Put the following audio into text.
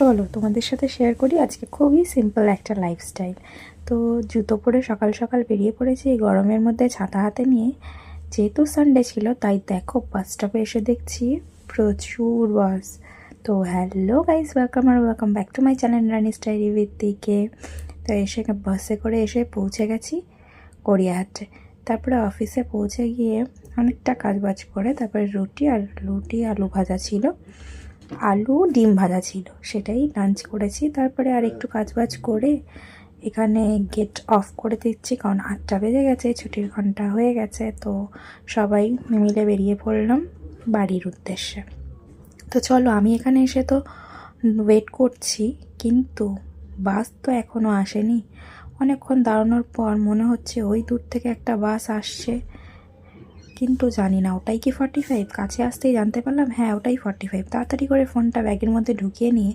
চলো তোমাদের সাথে শেয়ার করি আজকে খুবই সিম্পল একটা লাইফস্টাইল। তো জুতো পরে সকাল সকাল বেরিয়ে পড়েছি এই গরমের মধ্যে ছাতা হাতে নিয়ে। যেহেতু সানডে ছিল তাই দেখো বাস স্টপে এসে দেখছি প্রচুর বাস। তো hello guys, welcome back to my channel Rani style with দিকে। তো এসে বাসে করে এসে পৌঁছে গেছি গড়িয়াহাটে। তারপরে অফিসে পৌঁছে গিয়ে অনেকটা কাজবাজ করে তারপরে রুটি আলু ভাজা ছিল, আলু ডিম ভাজা ছিল, সেটাই লাঞ্চ করেছি। তারপরে আর একটু কাজবাজ করে এখানে গেট অফ করে দিচ্ছি, কারণ 8টা বেজে গেছে, ছুটির ঘন্টা হয়ে গেছে। তো সবাই মিলে বেরিয়ে পড়লাম বাড়ির উদ্দেশ্যে। তো চলো, আমি এখানে এসে তো ওয়েট করছি, কিন্তু বাস তো এখনও আসেনি। অনেকক্ষণ দাঁড়ানোর পর মনে হচ্ছে ওই দূর থেকে একটা বাস আসছে, কিন্তু জানি না ওটাই কি 45। কাছে আসতেই জানতে পারলাম হ্যাঁ ওটাই 45। তাড়াতাড়ি করে ফোনটা ব্যাগের মধ্যে ঢুকিয়ে নিয়ে